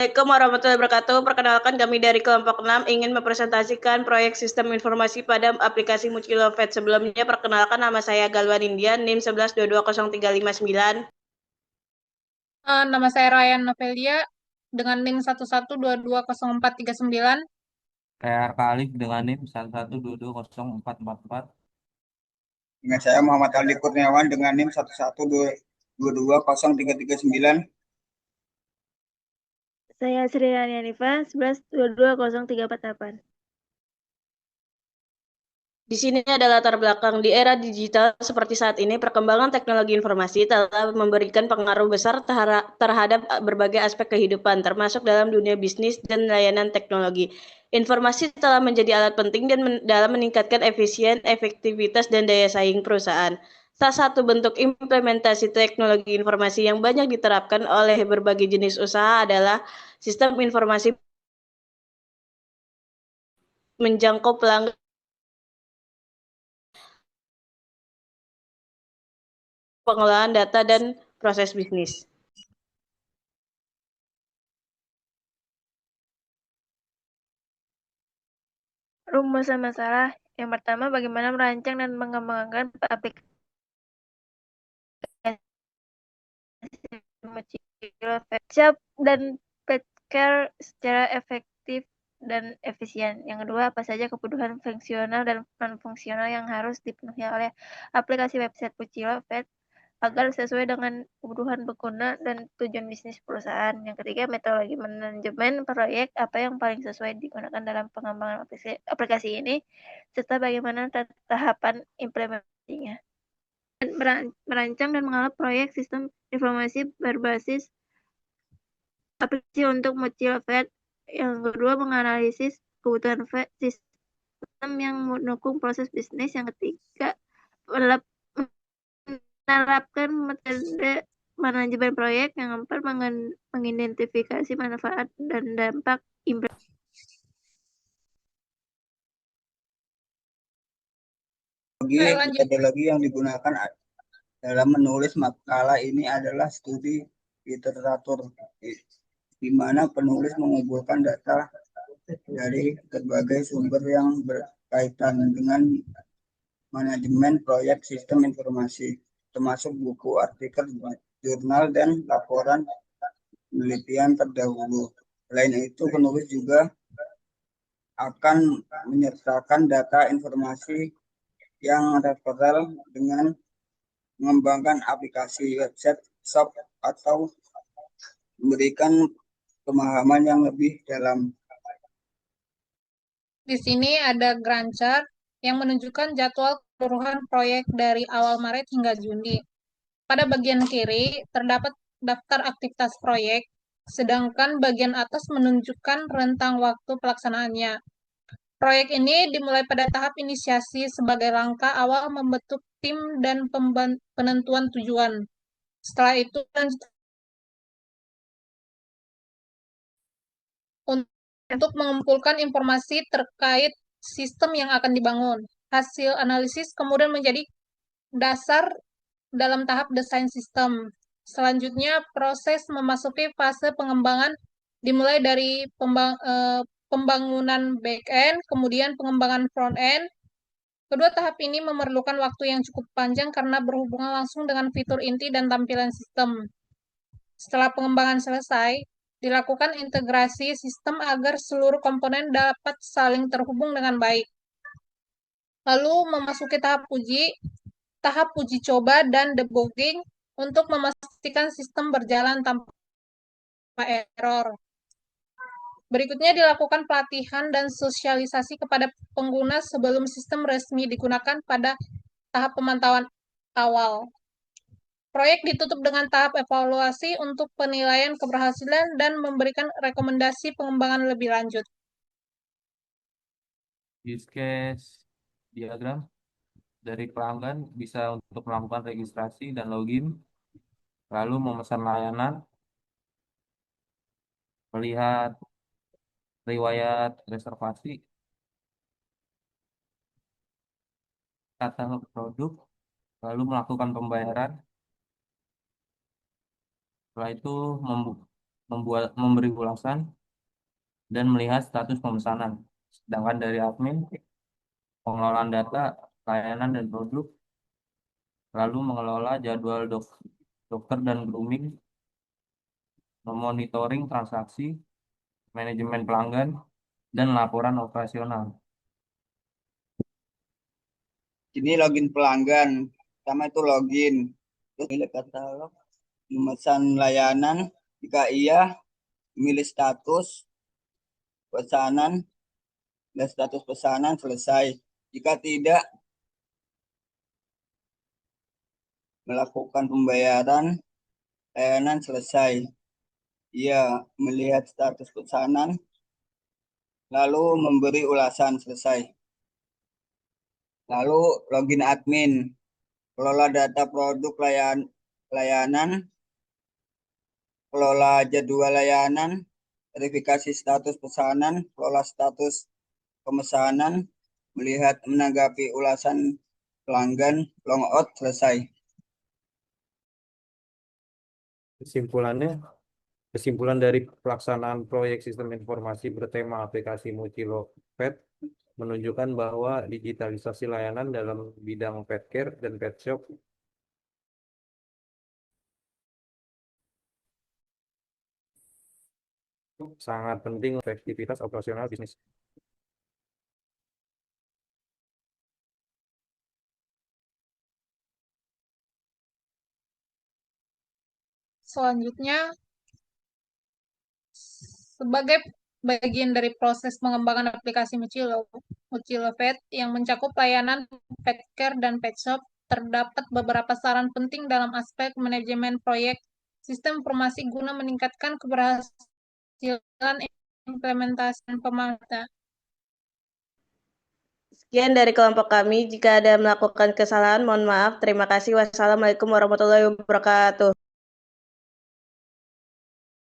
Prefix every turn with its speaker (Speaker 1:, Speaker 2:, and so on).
Speaker 1: Assalamualaikum warahmatullahi wabarakatuh. Perkenalkan kami dari kelompok 6 ingin mempresentasikan proyek sistem informasi pada aplikasi Mucilofet. Sebelumnya perkenalkan nama saya Galwan India, NIM 11220359.
Speaker 2: Nama saya Ryan Novelia dengan NIM 11220439.
Speaker 3: Saya Arka dengan NIM 11220444.
Speaker 4: Dengan saya Muhammad Aldi Kurniawan dengan NIM 11220339.
Speaker 5: Saya Sri Rani Hanifa 11220348.
Speaker 1: Di sini ada latar belakang. Di era digital seperti saat ini, perkembangan teknologi informasi telah memberikan pengaruh besar terhadap berbagai aspek kehidupan, termasuk dalam dunia bisnis dan layanan teknologi. Informasi telah menjadi alat penting dalam meningkatkan efektivitas, dan daya saing perusahaan. Salah satu bentuk implementasi teknologi informasi yang banyak diterapkan oleh berbagai jenis usaha adalah sistem informasi menjangkau pelanggan, pengolahan data, dan proses bisnis.
Speaker 5: Rumusan masalah. Yang pertama, bagaimana merancang dan mengembangkan aplikasi Shop dan Petcare secara efektif dan efisien. Yang kedua, apa saja kebutuhan fungsional dan non-fungsional yang harus dipenuhi oleh aplikasi website Pucilofet agar sesuai dengan kebutuhan pengguna dan tujuan bisnis perusahaan. Yang ketiga, metodologi manajemen proyek, apa yang paling sesuai digunakan dalam pengembangan aplikasi ini, serta bagaimana tahapan implementasinya. Merancang dan mengelola proyek sistem informasi berbasis aplikasi untuk Mucilofet. Yang kedua, menganalisis kebutuhan sistem yang mendukung proses bisnis. Yang ketiga, menerapkan metode manajemen proyek. Yang keempat, mengidentifikasi manfaat dan dampak implementasi.
Speaker 4: Metodologi yang digunakan dalam menulis makalah ini adalah studi literatur, di mana penulis mengumpulkan data dari berbagai sumber yang berkaitan dengan manajemen proyek sistem informasi, termasuk buku, artikel, jurnal, dan laporan penelitian terdahulu. Selain itu, penulis juga akan menyertakan data informasi yang referensial dengan mengembangkan aplikasi, website, shop, atau memberikan pemahaman yang lebih dalam.
Speaker 2: Di sini ada Gantt chart yang menunjukkan jadwal keseluruhan proyek dari awal Maret hingga Juni. Pada bagian kiri terdapat daftar aktivitas proyek, sedangkan bagian atas menunjukkan rentang waktu pelaksanaannya. Proyek ini dimulai pada tahap inisiasi sebagai langkah awal membentuk tim dan penentuan tujuan. Setelah itu untuk mengumpulkan informasi terkait sistem yang akan dibangun. Hasil analisis kemudian menjadi dasar dalam tahap desain sistem. Selanjutnya, proses memasuki fase pengembangan dimulai dari pembangunan back-end, kemudian pengembangan front-end. Kedua tahap ini memerlukan waktu yang cukup panjang karena berhubungan langsung dengan fitur inti dan tampilan sistem. Setelah pengembangan selesai, dilakukan integrasi sistem agar seluruh komponen dapat saling terhubung dengan baik. Lalu memasuki tahap uji coba dan debugging untuk memastikan sistem berjalan tanpa error. Berikutnya dilakukan pelatihan dan sosialisasi kepada pengguna sebelum sistem resmi digunakan pada tahap pemantauan awal. Proyek ditutup dengan tahap evaluasi untuk penilaian keberhasilan dan memberikan rekomendasi pengembangan lebih lanjut.
Speaker 3: Use case diagram dari pelanggan bisa untuk melakukan registrasi dan login, lalu memesan layanan, melihat riwayat reservasi, katalog produk, lalu melakukan pembayaran. Setelah itu memberi ulasan, dan melihat status pemesanan. Sedangkan dari admin, pengelolaan data, layanan, dan produk, lalu mengelola jadwal dokter dan grooming, memonitoring transaksi, manajemen pelanggan, dan laporan operasional.
Speaker 4: Ini login pelanggan. Pertama itu login. Terus pilih katalog, memesan layanan. Jika iya, milih status pesanan dan status pesanan selesai. Jika tidak, melakukan pembayaran layanan selesai. Ia melihat status pesanan, lalu memberi ulasan selesai. Lalu login admin, kelola data produk layanan, kelola jadwal layanan, verifikasi status pesanan, kelola status pemesanan, melihat menanggapi ulasan pelanggan, logout selesai.
Speaker 3: Kesimpulan dari pelaksanaan proyek sistem informasi bertema aplikasi Mucilopet menunjukkan bahwa digitalisasi layanan dalam bidang pet care dan pet shop sangat penting untuk efektivitas operasional bisnis.
Speaker 2: Selanjutnya, sebagai bagian dari proses pengembangan aplikasi Mucilopet yang mencakup layanan pet care dan pet shop, terdapat beberapa saran penting dalam aspek manajemen proyek sistem informasi guna meningkatkan keberhasilan implementasi dan pemanfaatan.
Speaker 1: Sekian dari kelompok kami. Jika ada melakukan kesalahan, mohon maaf. Terima kasih. Wassalamualaikum warahmatullahi wabarakatuh.